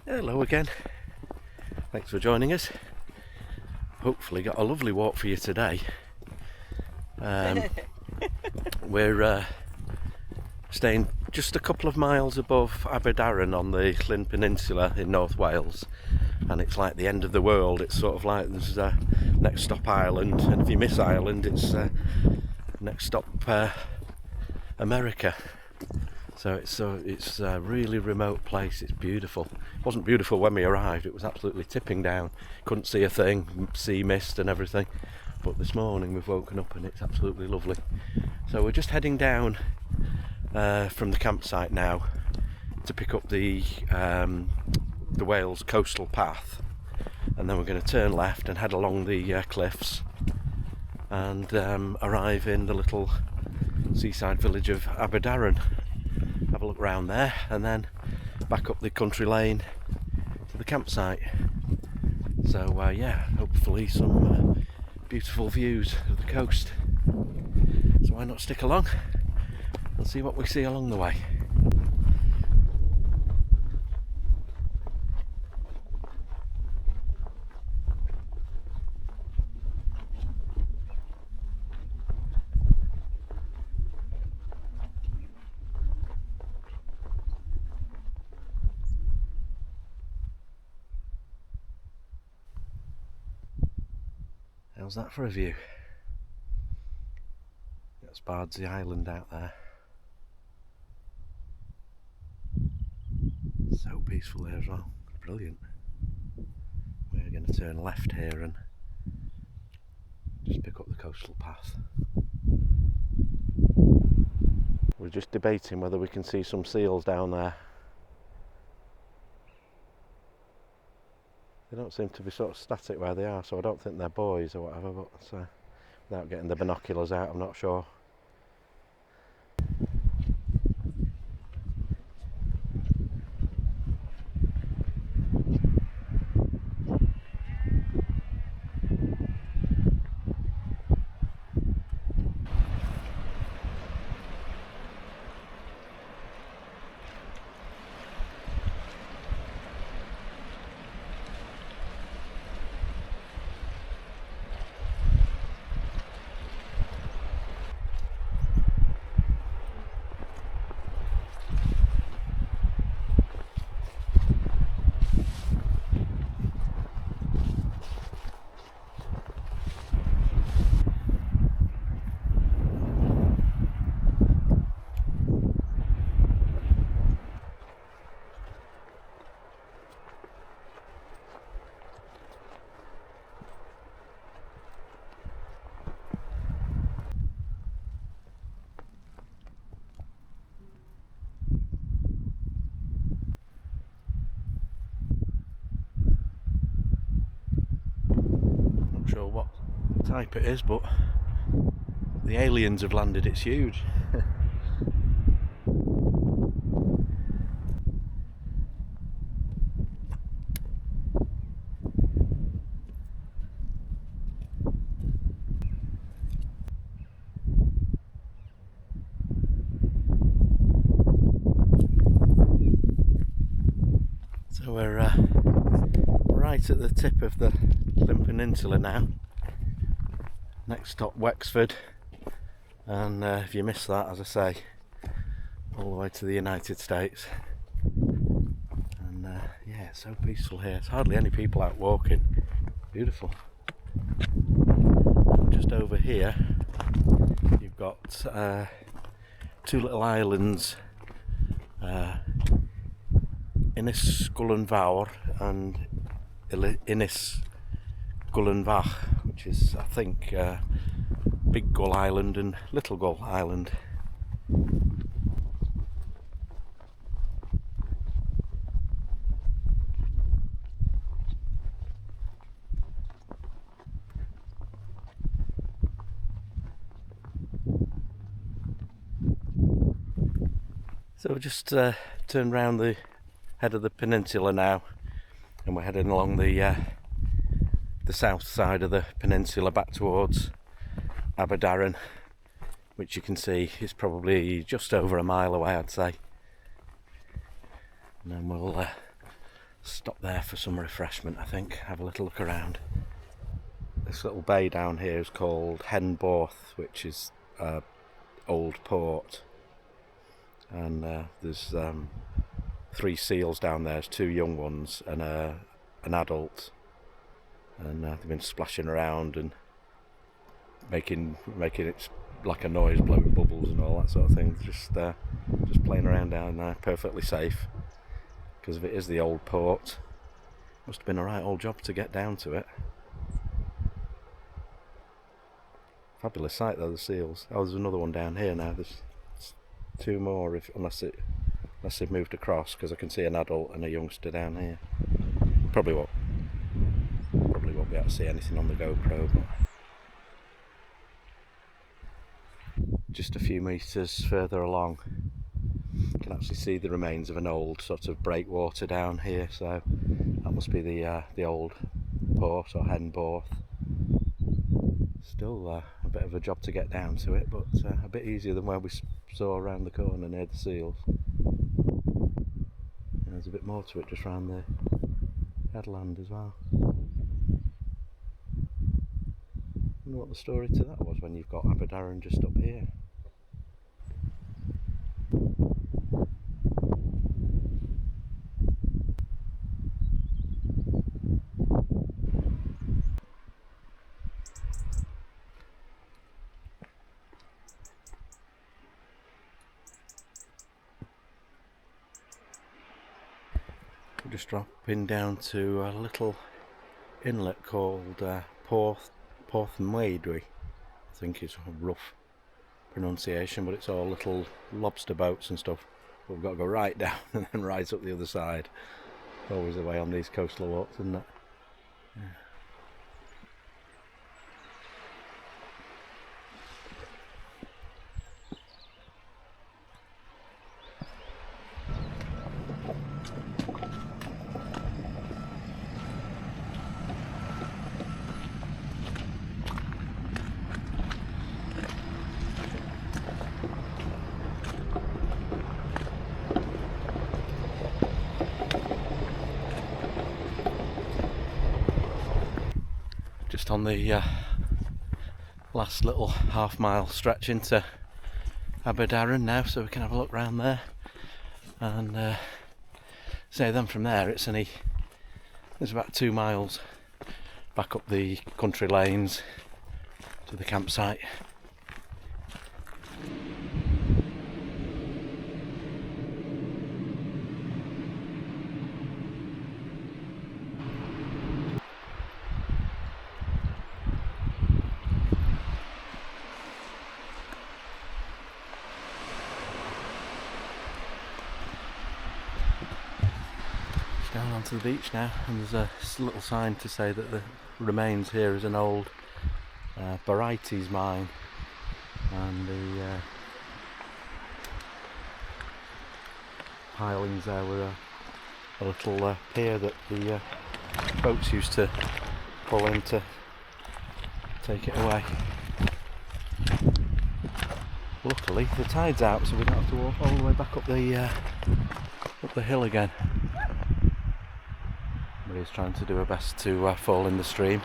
Hello again, thanks for joining us. Hopefully got a lovely walk for you today. We're staying just a couple of miles above Aberdaron on the Llyn Peninsular in North Wales, and it's like the end of the world. It's sort of like there's next stop Ireland, and if you miss Ireland it's next stop America. So it's a really remote place. It's beautiful. It wasn't beautiful when we arrived. It was absolutely tipping down. Couldn't see a thing, sea mist and everything. But this morning we've woken up and it's absolutely lovely. So we're just heading down from the campsite now to pick up the Wales coastal path, and then we're going to turn left and head along the cliffs and arrive in the little seaside village of Aberdaron. Have a look round there and then back up the country lane to the campsite. So yeah, hopefully some beautiful views of the coast. So why not stick along and see what we see along the way. How's that for a view? That's Bardsey Island out there. So peaceful there as well. Brilliant. We're going to turn left here and just pick up the coastal path. We're just debating whether we can see some seals down there. They don't seem to be sort of static where they are, so I don't think they're buoys or whatever, but without getting the binoculars out, I'm not sure. Sure what type it is, but the aliens have landed. It's huge. So we're right at the tip of the Llyn Peninsular now. Next stop Wexford, and if you miss that, as I say, all the way to the United States. And yeah, it's so peaceful here. There's hardly any people out walking. Beautiful. And just over here you've got two little islands, Ynys and Ynys which is, I think, Big Gull Island and Little Gull Island. So we just turned round the head of the peninsula now, and we're heading along the south side of the peninsula back towards Aberdaron, which you can see is probably just over a mile away, I'd say. And then we'll Stop there for some refreshment, I think. Have a little look around. This little bay down here is called Llyn Peninsular, which is old port. And there's 3 seals down there. There's 2 young ones and an adult. And they've been splashing around and making it like a noise, blowing bubbles and all that sort of thing. Just playing around down there, perfectly safe. Because if it is the old port, must have been a right old job to get down to it. Fabulous sight though, the seals. Oh, there's another one down here now. There's 2 more, unless they've moved across, because I can see an adult and a youngster down here. Probably won't be able to see anything on the GoPro, but just a few metres further along, you can actually see the remains of an old sort of breakwater down here. So that must be the old port or Llyn Peninsular. Still a bit of a job to get down to it, but a bit easier than where we saw around the corner near the seals. And there's a bit more to it just round the headland as well. I wonder what the story to that was when you've got Aberdaron just up here. We're just dropping down to a little inlet called Uwchmynydd. I think it's a rough pronunciation, but it's all little lobster boats and stuff. But we've got to go right down and then right up the other side. Always the way on these coastal walks, isn't it? Yeah. Just on the last little half-mile stretch into Aberdaron now, so we can have a look round there. And say then from there it's about 2 miles back up the country lanes to the campsite. Down onto the beach now, and there's a little sign to say that the remains here is an old barytes mine, and the pilings there were a little pier that the boats used to pull in to take it away. Luckily the tide's out, so we don't have to walk all the way back up the hill again. He's trying to do her best to fall in the stream.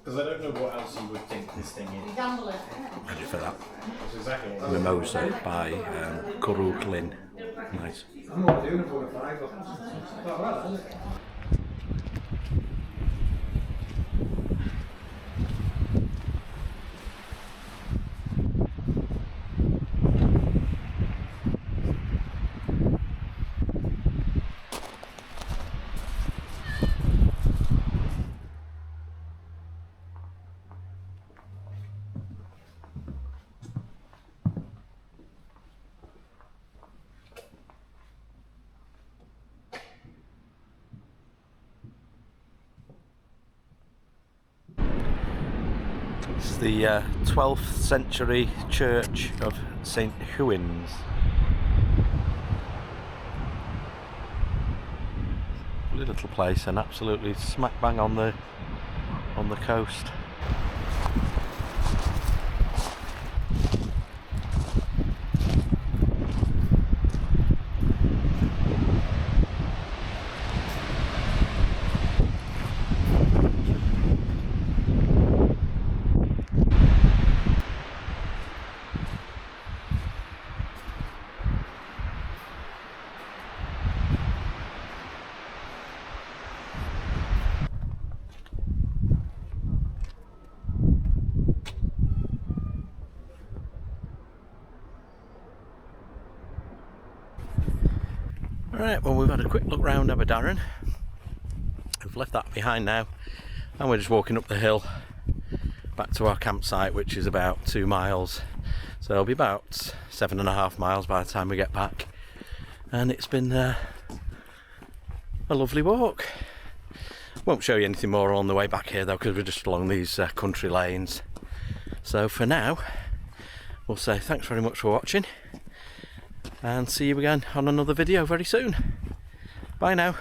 Because I don't know what else you would think this thing is. Ready for that? That's exactly what Mimosa by Llyn. Nice. the 12th century church of St. Uwchmynydd. Little place, and absolutely smack bang on the coast. Alright, well, we've had a quick look round Aberdaron. We've left that behind now, and we're just walking up the hill back to our campsite, which is about 2 miles. So it'll be about 7.5 miles by the time we get back. And it's been a lovely walk. Won't show you anything more on the way back here though, because we're just along these country lanes. So for now, we'll say thanks very much for watching, and see you again on another video very soon. Bye now.